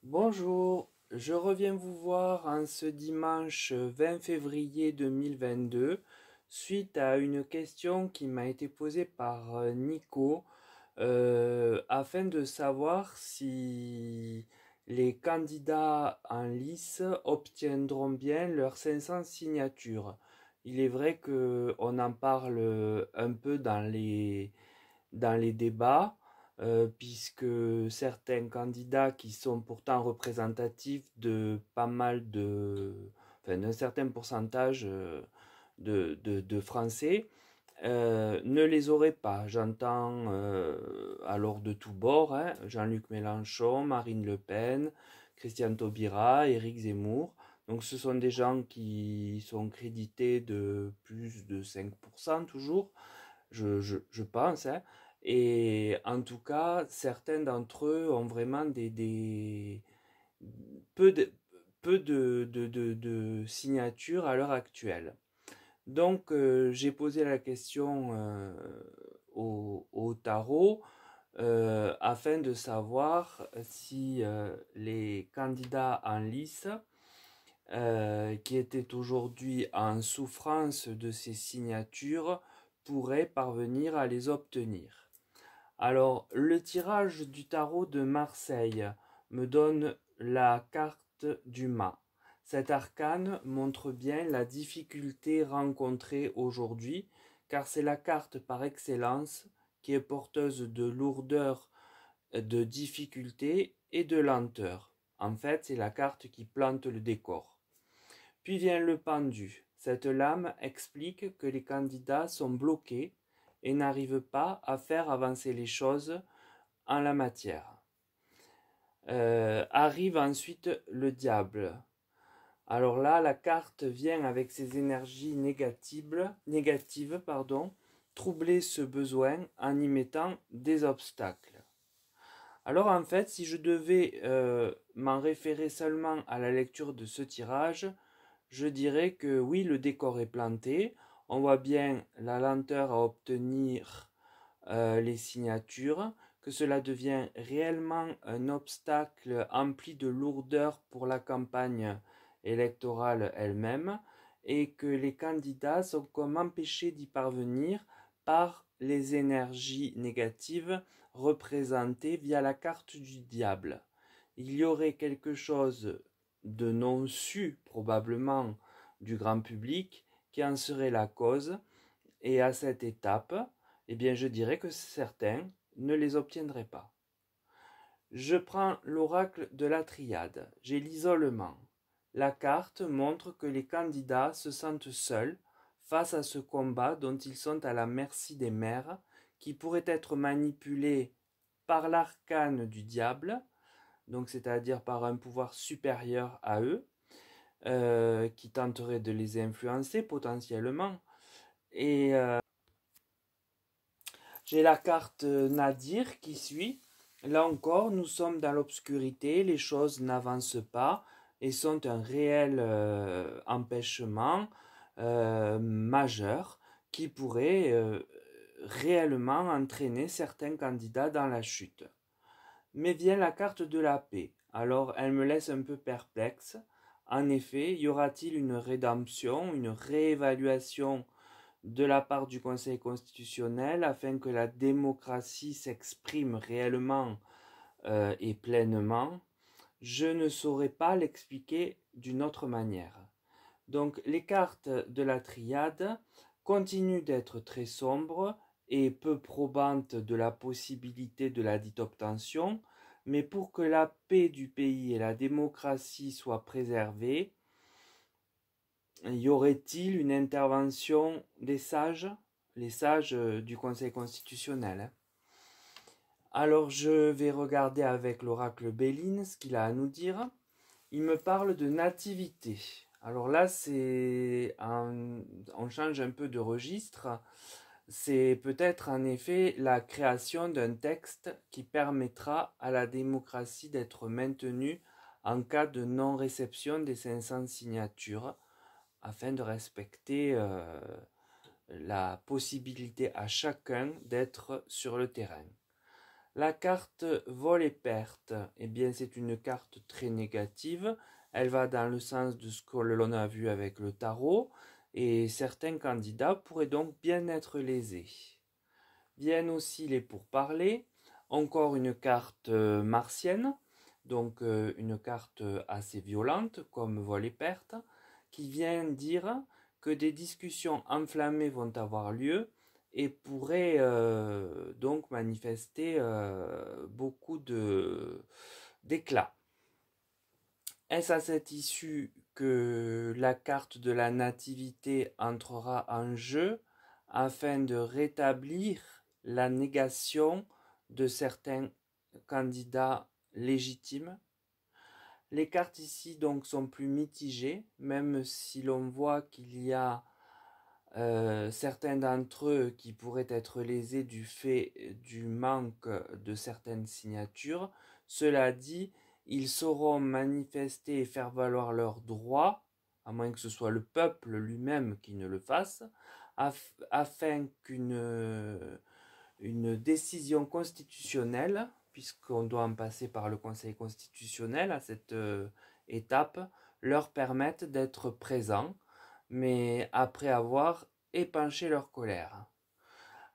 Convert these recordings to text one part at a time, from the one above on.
Bonjour, je reviens vous voir en ce dimanche 20 février 2022 suite à une question qui m'a été posée par Nico afin de savoir si les candidats en lice obtiendront bien leurs 500 signatures. Il est vrai que on en parle un peu dans les débats, puisque certains candidats qui sont pourtant représentatifs de pas mal enfin, d'un certain pourcentage de Français, ne les auraient pas. J'entends alors de tous bords, hein, Jean-Luc Mélenchon, Marine Le Pen, Christiane Taubira, Éric Zemmour. Donc ce sont des gens qui sont crédités de plus de 5% toujours, je pense, hein. Et en tout cas, certains d'entre eux ont vraiment peu de, peu de signatures à l'heure actuelle. Donc, j'ai posé la question au tarot afin de savoir si les candidats en lice qui étaient aujourd'hui en souffrance de ces signatures pourraient parvenir à les obtenir. Alors, le tirage du tarot de Marseille me donne la carte du mât. Cet arcane montre bien la difficulté rencontrée aujourd'hui, car c'est la carte par excellence qui est porteuse de lourdeur, de difficulté et de lenteur. En fait, c'est la carte qui plante le décor. Puis vient le pendu. Cette lame explique que les candidats sont bloqués et n'arrivent pas à faire avancer les choses en la matière. Arrive ensuite le diable. Alors là, la carte vient avec ses énergies négatives, troubler ce besoin en y mettant des obstacles. Alors en fait, si je devais m'en référer seulement à la lecture de ce tirage, je dirais que oui, le décor est planté. On voit bien la lenteur à obtenir les signatures, que cela devient réellement un obstacle empli de lourdeur pour la campagne électorale elle-même, et que les candidats sont comme empêchés d'y parvenir par les énergies négatives représentées via la carte du diable. Il y aurait quelque chose de non su probablement du grand public qui en serait la cause, et à cette étape, eh bien je dirais que certains ne les obtiendraient pas. Je prends l'oracle de la triade, j'ai l'isolement. La carte montre que les candidats se sentent seuls face à ce combat dont ils sont à la merci des maires, qui pourraient être manipulés par l'arcane du diable, donc c'est-à-dire par un pouvoir supérieur à eux, qui tenterait de les influencer potentiellement. Et j'ai la carte Nadir qui suit. Là encore, nous sommes dans l'obscurité, les choses n'avancent pas et sont un réel empêchement majeur qui pourrait réellement entraîner certains candidats dans la chute. Mais vient la carte de la paix. Alors elle me laisse un peu perplexe. En effet, y aura-t-il une rédemption, une réévaluation de la part du Conseil constitutionnel afin que la démocratie s'exprime réellement et pleinement? Je ne saurais pas l'expliquer d'une autre manière. Donc les cartes de la triade continuent d'être très sombres et peu probantes de la possibilité de la dite obtention, mais pour que la paix du pays et la démocratie soient préservées, y aurait-il une intervention des sages, les sages du Conseil constitutionnel, hein? Alors je vais regarder avec l'oracle Béline ce qu'il a à nous dire. Il me parle de nativité. Alors là, on change un peu de registre. C'est peut-être en effet la création d'un texte qui permettra à la démocratie d'être maintenue en cas de non-réception des 500 signatures, afin de respecter la possibilité à chacun d'être sur le terrain. La carte vol et perte, eh bien c'est une carte très négative. Elle va dans le sens de ce que l'on a vu avec le tarot et certains candidats pourraient donc bien être lésés. Viennent aussi les pourparlers, encore une carte martienne, donc une carte assez violente comme vol et perte, qui vient dire que des discussions enflammées vont avoir lieu et pourraient donc manifester beaucoup d'éclat. Est-ce à cette issue que la carte de la nativité entrera en jeu afin de rétablir la négation de certains candidats légitimes? Les cartes ici donc sont plus mitigées, même si l'on voit qu'il y a certains d'entre eux qui pourraient être lésés du fait du manque de certaines signatures. Cela dit, ils sauront manifester et faire valoir leurs droits, à moins que ce soit le peuple lui-même qui ne le fasse, afin qu'une décision constitutionnelle, puisqu'on doit en passer par le Conseil constitutionnel à cette étape, leur permette d'être présents, mais après avoir épanché leur colère.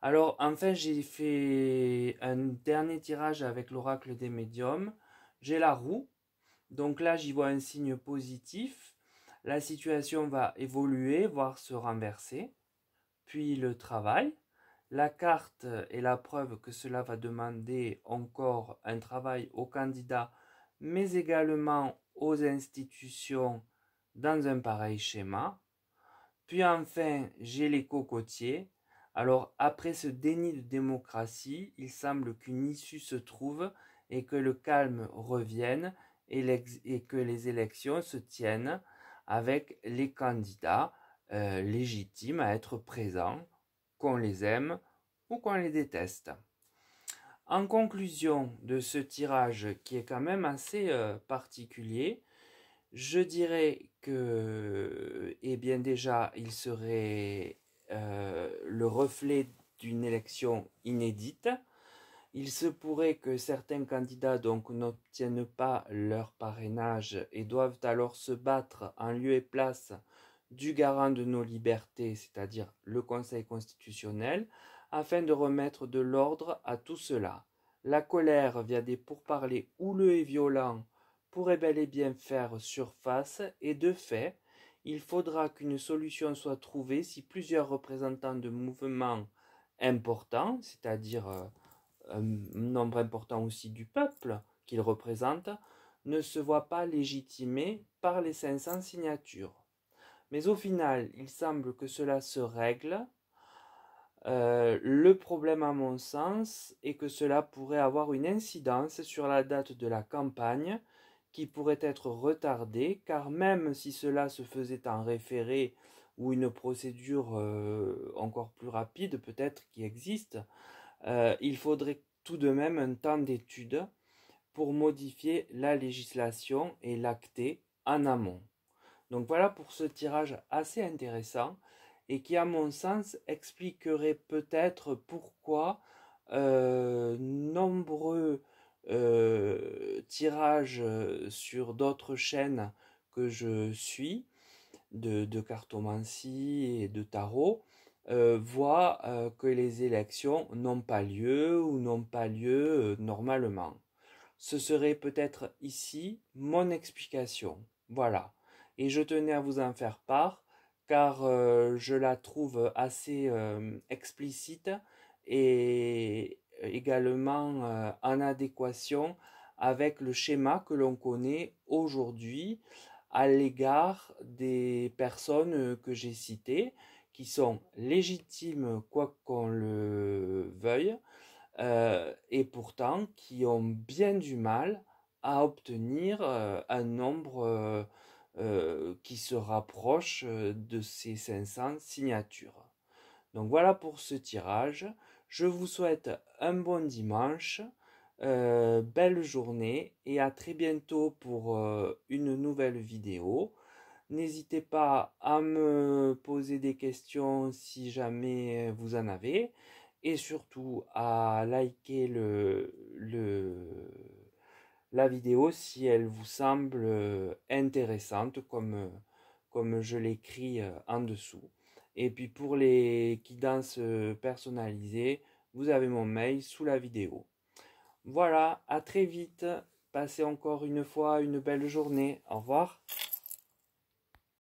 Alors enfin j'ai fait un dernier tirage avec l'oracle des médiums. J'ai la roue, donc là j'y vois un signe positif. La situation va évoluer, voire se renverser. Puis le travail. La carte est la preuve que cela va demander encore un travail aux candidats, mais également aux institutions dans un pareil schéma. Puis enfin, j'ai les cocotiers. Alors après ce déni de démocratie, il semble qu'une issue se trouve et que le calme revienne et que les élections se tiennent avec les candidats légitimes à être présents, qu'on les aime ou qu'on les déteste. En conclusion de ce tirage qui est quand même assez particulier, je dirais que, eh bien déjà, il serait le reflet d'une élection inédite. Il se pourrait que certains candidats donc n'obtiennent pas leur parrainage et doivent alors se battre en lieu et place du garant de nos libertés, c'est-à-dire le Conseil constitutionnel, afin de remettre de l'ordre à tout cela. La colère via des pourparlers houleux et violents pourrait bel et bien faire surface et de fait, il faudra qu'une solution soit trouvée si plusieurs représentants de mouvements importants, c'est-à-dire un nombre important aussi du peuple qu'ils représentent, ne se voient pas légitimés par les 500 signatures. Mais au final, il semble que cela se règle. Le problème, à mon sens, est que cela pourrait avoir une incidence sur la date de la campagne, qui pourrait être retardée, car même si cela se faisait en référé ou une procédure encore plus rapide, peut-être qui existe, il faudrait tout de même un temps d'étude pour modifier la législation et l'acter en amont. Donc voilà pour ce tirage assez intéressant et qui, à mon sens, expliquerait peut-être pourquoi nombreux tirages sur d'autres chaînes que je suis, de cartomancie et de tarot, voient que les élections n'ont pas lieu ou n'ont pas lieu normalement. Ce serait peut-être ici mon explication. Voilà. Et je tenais à vous en faire part car je la trouve assez explicite et également en adéquation avec le schéma que l'on connaît aujourd'hui à l'égard des personnes que j'ai citées, qui sont légitimes quoi qu'on le veuille, et pourtant qui ont bien du mal à obtenir un nombre qui se rapproche de ces 500 signatures. Donc voilà pour ce tirage. Je vous souhaite un bon dimanche, belle journée et à très bientôt pour une nouvelle vidéo. N'hésitez pas à me poser des questions si jamais vous en avez. et surtout à liker la vidéo si elle vous semble intéressante comme je l'écris en dessous. Et puis pour les guidances personnalisées, vous avez mon mail sous la vidéo. Voilà, à très vite. Passez encore une fois une belle journée. Au revoir.